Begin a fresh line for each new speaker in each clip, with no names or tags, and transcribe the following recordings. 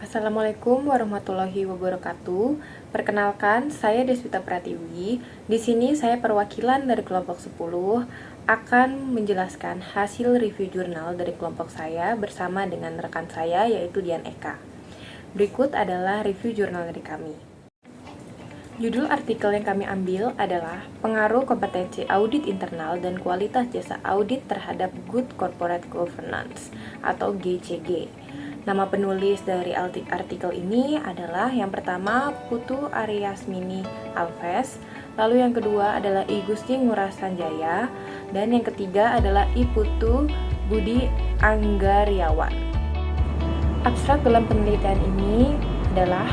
Assalamualaikum warahmatullahi wabarakatuh. Perkenalkan, saya Deswita Pratiwi. Di sini saya perwakilan dari kelompok 10 akan menjelaskan hasil review jurnal dari kelompok saya bersama dengan rekan saya yaitu Dian Eka. Berikut adalah review jurnal dari kami. Judul artikel yang kami ambil adalah Pengaruh Kompetensi Audit Internal dan Kualitas Jasa Audit Terhadap Good Corporate Governance atau GCG. Nama penulis dari artikel ini adalah yang pertama Putu Aryasmini Alves, lalu yang kedua adalah I Gusti Ngurah Sanjaya, dan yang ketiga adalah I Putu Budi Anggariawan. Abstrak dalam penelitian ini adalah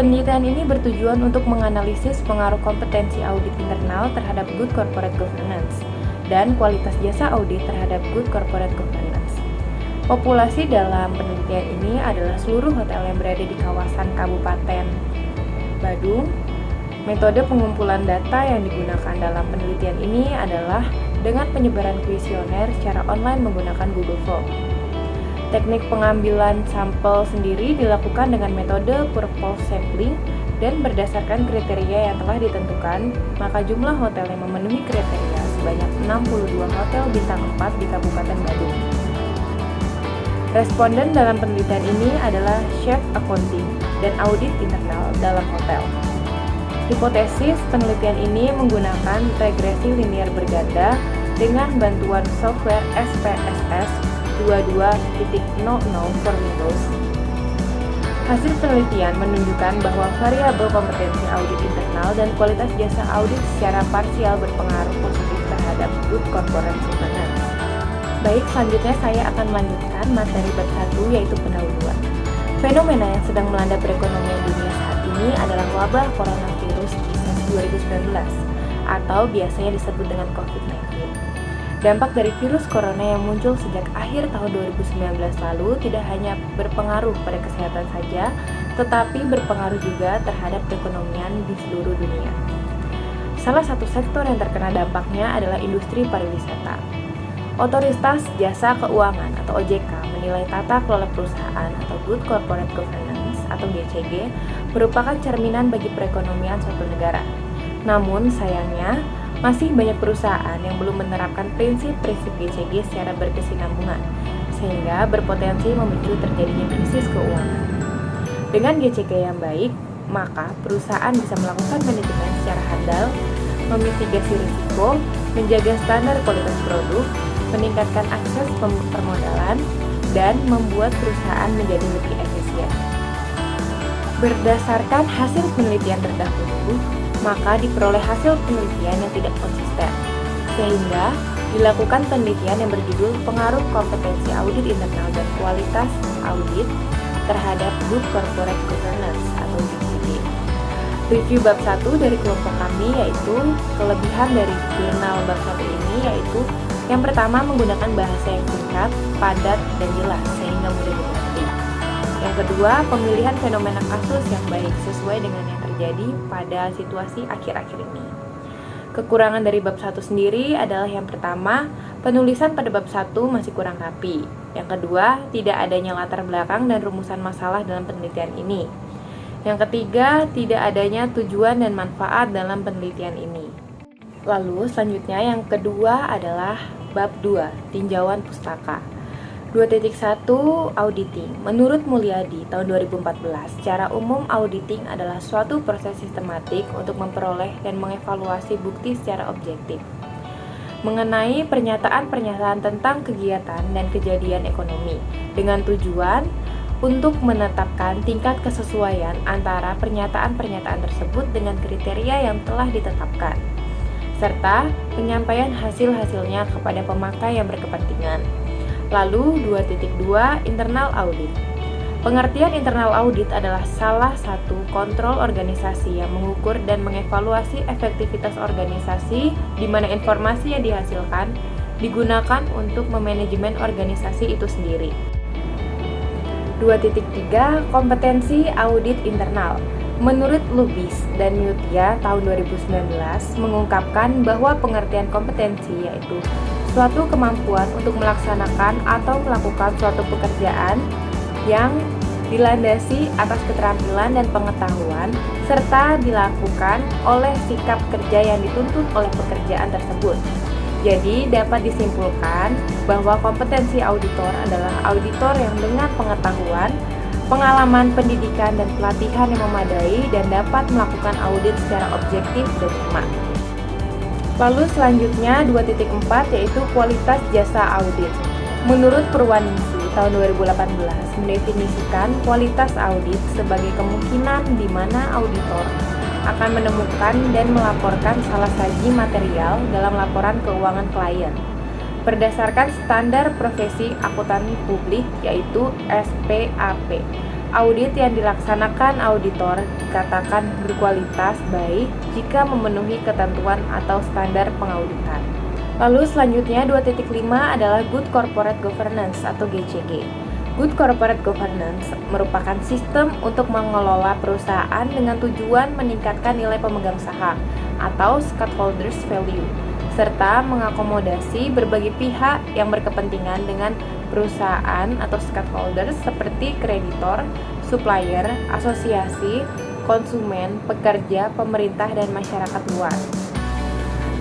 penelitian ini bertujuan untuk menganalisis pengaruh kompetensi audit internal terhadap good corporate governance dan kualitas jasa audit terhadap good corporate governance. Populasi dalam penelitian ini adalah seluruh hotel yang berada di kawasan Kabupaten Badung. Metode pengumpulan data yang digunakan dalam penelitian ini adalah dengan penyebaran kuesioner secara online menggunakan Google Form. Teknik pengambilan sampel sendiri dilakukan dengan metode purpose sampling dan berdasarkan kriteria yang telah ditentukan, maka jumlah hotel yang memenuhi kriteria sebanyak 62 hotel bintang 4 di Kabupaten Badung. Responden dalam penelitian ini adalah chef accounting dan audit internal dalam hotel. Hipotesis penelitian ini menggunakan regresi linear berganda dengan bantuan software SPSS 22.00 for Windows. Hasil penelitian menunjukkan bahwa variabel kompetensi audit internal dan kualitas jasa audit secara parsial berpengaruh positif terhadap good corporate governance. Baik, selanjutnya saya akan melanjutkan materi bab 1 yaitu pendahuluan. Fenomena yang sedang melanda perekonomian dunia saat ini adalah wabah coronavirus disease 2019 atau biasanya disebut dengan COVID-19. Dampak dari virus corona yang muncul sejak akhir tahun 2019 lalu tidak hanya berpengaruh pada kesehatan saja, tetapi berpengaruh juga terhadap perekonomian di seluruh dunia. Salah satu sektor yang terkena dampaknya adalah industri pariwisata. Otoritas Jasa Keuangan atau OJK menilai tata kelola perusahaan atau Good Corporate Governance atau GCG merupakan cerminan bagi perekonomian suatu negara. Namun sayangnya, masih banyak perusahaan yang belum menerapkan prinsip-prinsip GCG secara berkesinambungan, sehingga berpotensi memicu terjadinya krisis keuangan. Dengan GCG yang baik, maka perusahaan bisa melakukan manajemen secara handal, memitigasi risiko, menjaga standar kualitas produk, meningkatkan akses permodalan, dan membuat perusahaan menjadi lebih efisien. Berdasarkan hasil penelitian terdahulu, maka diperoleh hasil penelitian yang tidak konsisten, sehingga dilakukan penelitian yang berjudul Pengaruh Kompetensi Audit Internal dan Kualitas Audit Terhadap Good Corporate Governance atau GCG. Review bab 1 dari kelompok kami yaitu kelebihan dari jurnal bab 1 ini yaitu yang pertama menggunakan bahasa yang singkat, padat, dan jelas sehingga mudah dimengerti. Yang kedua, pemilihan fenomena kasus yang baik sesuai dengan yang terjadi pada situasi akhir-akhir ini. Kekurangan dari bab 1 sendiri adalah yang pertama, penulisan pada bab 1 masih kurang rapi. Yang kedua, tidak adanya latar belakang dan rumusan masalah dalam penelitian ini. Yang ketiga, tidak adanya tujuan dan manfaat dalam penelitian ini. Lalu selanjutnya yang kedua adalah bab 2, tinjauan pustaka. 2.1 Auditing. Menurut Mulyadi tahun 2014, secara umum auditing adalah suatu proses sistematik untuk memperoleh dan mengevaluasi bukti secara objektif mengenai pernyataan-pernyataan tentang kegiatan dan kejadian ekonomi dengan tujuan untuk menetapkan tingkat kesesuaian antara pernyataan-pernyataan tersebut dengan kriteria yang telah ditetapkan, serta penyampaian hasil-hasilnya kepada pemakai yang berkepentingan. Lalu 2.2 Internal Audit. Pengertian internal audit adalah salah satu kontrol organisasi yang mengukur dan mengevaluasi efektivitas organisasi di mana informasi yang dihasilkan digunakan untuk memanajemen organisasi itu sendiri. 2.3 Kompetensi Audit Internal. Menurut Lubis dan Mutia tahun 2019 mengungkapkan bahwa pengertian kompetensi yaitu suatu kemampuan untuk melaksanakan atau melakukan suatu pekerjaan yang dilandasi atas keterampilan dan pengetahuan, serta dilakukan oleh sikap kerja yang dituntut oleh pekerjaan tersebut. Jadi, dapat disimpulkan bahwa kompetensi auditor adalah auditor yang dengan pengetahuan, pengalaman pendidikan dan pelatihan yang memadai dan dapat melakukan audit secara objektif dan cermat. Lalu selanjutnya 2.4 yaitu kualitas jasa audit. Menurut Purwaningsi tahun 2018 mendefinisikan kualitas audit sebagai kemungkinan di mana auditor akan menemukan dan melaporkan salah saji material dalam laporan keuangan klien berdasarkan standar profesi akuntan publik yaitu SPAP. Audit yang dilaksanakan auditor dikatakan berkualitas baik jika memenuhi ketentuan atau standar pengauditan. Lalu selanjutnya 2.5 adalah Good Corporate Governance atau GCG. Good Corporate Governance merupakan sistem untuk mengelola perusahaan dengan tujuan meningkatkan nilai pemegang saham atau stakeholders value, serta mengakomodasi berbagai pihak yang berkepentingan dengan perusahaan atau stakeholders seperti kreditor, supplier, asosiasi, konsumen, pekerja, pemerintah, dan masyarakat luas.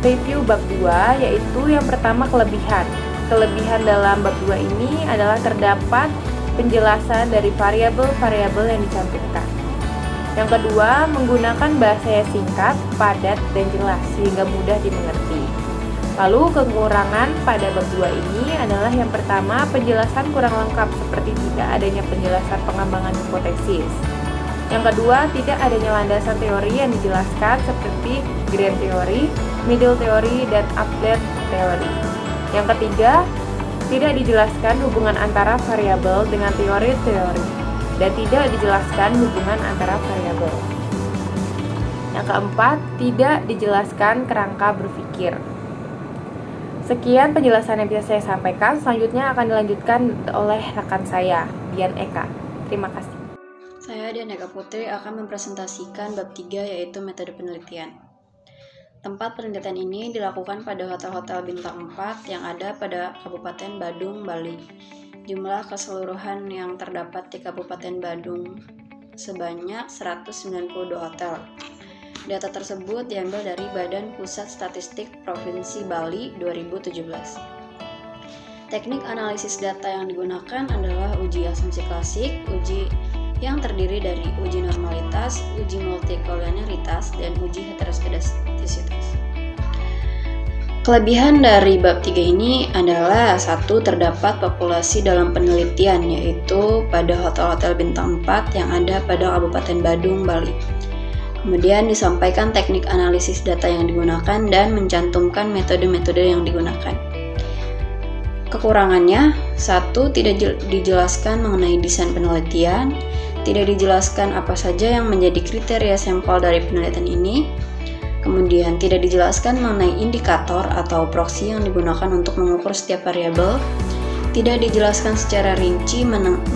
Review bab 2 yaitu yang pertama kelebihan. Kelebihan dalam bab 2 ini adalah terdapat penjelasan dari variabel-variabel yang dicantumkan. Yang kedua, menggunakan bahasa yang singkat, padat, dan jelas sehingga mudah dimengerti. Lalu kekurangan pada bab 2 ini adalah yang pertama, penjelasan kurang lengkap seperti tidak adanya penjelasan pengembangan hipotesis. Yang kedua, tidak adanya landasan teori yang dijelaskan seperti grand theory, middle theory, dan applied theory. Yang ketiga, tidak dijelaskan hubungan antara variabel dengan teori-teori dan tidak dijelaskan hubungan antara variabel. Yang keempat, tidak dijelaskan kerangka berpikir. Sekian penjelasan yang bisa saya sampaikan. Selanjutnya akan dilanjutkan oleh rekan saya, Dian Eka. Terima kasih.
Saya Dian Eka Putri akan mempresentasikan bab 3 yaitu metode penelitian. Tempat penelitian ini dilakukan pada hotel-hotel bintang 4 yang ada pada Kabupaten Badung, Bali. Jumlah keseluruhan yang terdapat di Kabupaten Badung sebanyak 192 hotel. Data tersebut diambil dari Badan Pusat Statistik Provinsi Bali 2017. Teknik analisis data yang digunakan adalah uji asumsi klasik, uji yang terdiri dari uji normalitas, uji multikolinearitas, dan uji heteroskedastisitas. Kelebihan dari bab 3 ini adalah satu, terdapat populasi dalam penelitian yaitu pada hotel-hotel bintang 4 yang ada pada Kabupaten Badung, Bali. Kemudian disampaikan teknik analisis data yang digunakan dan mencantumkan metode-metode yang digunakan. Kekurangannya, satu, tidak dijelaskan mengenai desain penelitian, tidak dijelaskan apa saja yang menjadi kriteria sampel dari penelitian ini, kemudian tidak dijelaskan mengenai indikator atau proksi yang digunakan untuk mengukur setiap variabel, tidak dijelaskan secara rinci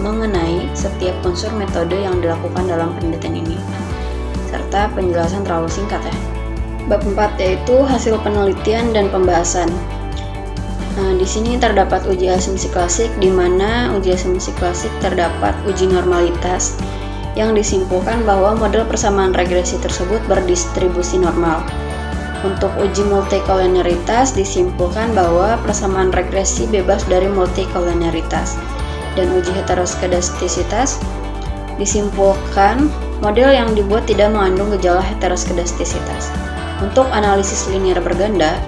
mengenai setiap unsur metode yang dilakukan dalam penelitian ini, serta penjelasan terlalu singkat ya. Bab 4 yaitu hasil penelitian dan pembahasan. Di sini terdapat uji asumsi klasik, di mana uji asumsi klasik terdapat uji normalitas yang disimpulkan bahwa model persamaan regresi tersebut berdistribusi normal. Untuk uji multikolinearitas disimpulkan bahwa persamaan regresi bebas dari multikolinearitas. Dan uji heteroskedastisitas disimpulkan model yang dibuat tidak mengandung gejala heteroskedastisitas. Untuk analisis linear berganda,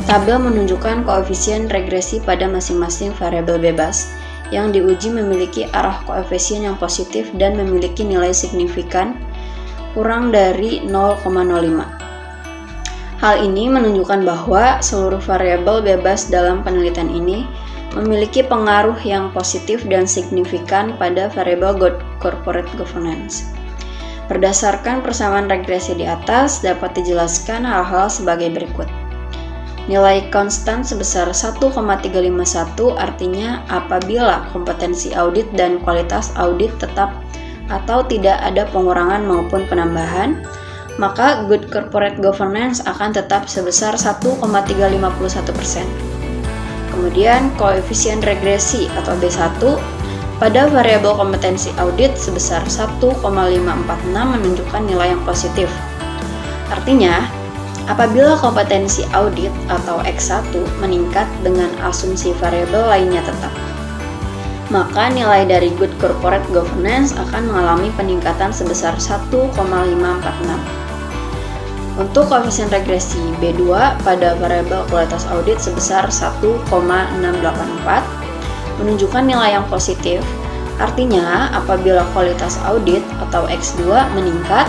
tabel menunjukkan koefisien regresi pada masing-masing variabel bebas yang diuji memiliki arah koefisien yang positif dan memiliki nilai signifikan kurang dari 0,05. Hal ini menunjukkan bahwa seluruh variabel bebas dalam penelitian ini memiliki pengaruh yang positif dan signifikan pada variabel corporate governance. Berdasarkan persamaan regresi di atas, dapat dijelaskan hal-hal sebagai berikut. Nilai konstan sebesar 1,351 artinya apabila kompetensi audit dan kualitas audit tetap atau tidak ada pengurangan maupun penambahan, maka good corporate governance akan tetap sebesar 1,351%. Kemudian koefisien regresi atau B1 pada variabel kompetensi audit sebesar 1,546 menunjukkan nilai yang positif. Artinya, apabila kompetensi audit atau X1 meningkat dengan asumsi variabel lainnya tetap, maka nilai dari Good Corporate Governance akan mengalami peningkatan sebesar 1,546. Untuk koefisien regresi B2 pada variabel kualitas audit sebesar 1,684 menunjukkan nilai yang positif. Artinya, apabila kualitas audit atau X2 meningkat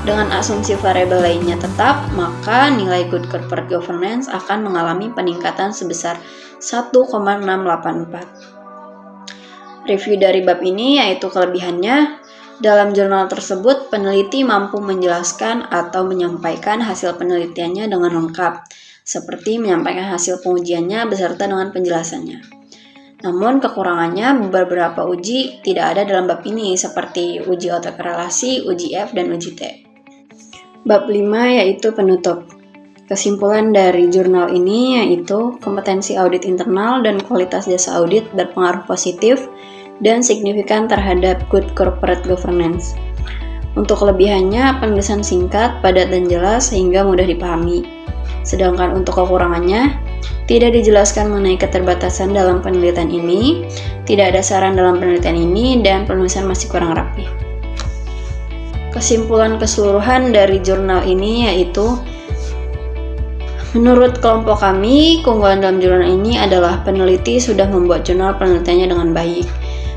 dengan asumsi variabel lainnya tetap, maka nilai Good Corporate Governance akan mengalami peningkatan sebesar 1,684. Review dari bab ini yaitu kelebihannya. Dalam jurnal tersebut, peneliti mampu menjelaskan atau menyampaikan hasil penelitiannya dengan lengkap, seperti menyampaikan hasil pengujiannya beserta dengan penjelasannya. Namun kekurangannya beberapa uji tidak ada dalam bab ini, seperti uji autokorelasi, uji F, dan uji T. Bab 5 yaitu penutup. Kesimpulan dari jurnal ini yaitu kompetensi audit internal dan kualitas jasa audit berpengaruh positif dan signifikan terhadap Good Corporate Governance. Untuk kelebihannya, penulisan singkat, padat dan jelas sehingga mudah dipahami. Sedangkan untuk kekurangannya, tidak dijelaskan mengenai keterbatasan dalam penelitian ini, tidak ada saran dalam penelitian ini, dan penulisan masih kurang rapi. Kesimpulan keseluruhan dari jurnal ini yaitu, menurut kelompok kami, keunggulan dalam jurnal ini adalah peneliti sudah membuat jurnal penelitiannya dengan baik.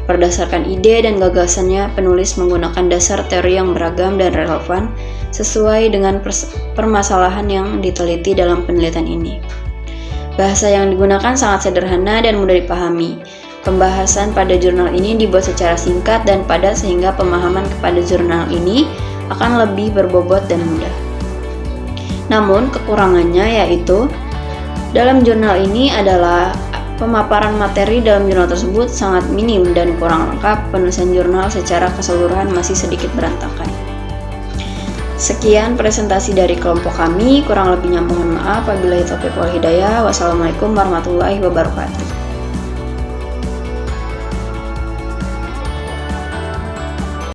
Berdasarkan ide dan gagasannya, penulis menggunakan dasar teori yang beragam dan relevan sesuai dengan permasalahan yang diteliti dalam penelitian ini. Bahasa yang digunakan sangat sederhana dan mudah dipahami. Pembahasan pada jurnal ini dibuat secara singkat dan padat sehingga pemahaman kepada jurnal ini akan lebih berbobot dan mudah. Namun kekurangannya yaitu, dalam jurnal ini adalah pemaparan materi dalam jurnal tersebut sangat minim dan kurang lengkap. Penulisan jurnal secara keseluruhan masih sedikit berantakan. Sekian presentasi dari kelompok kami, kurang lebihnya mohon maaf. Wabillahi taufiq wal hidayah. Wassalamualaikum warahmatullahi wabarakatuh.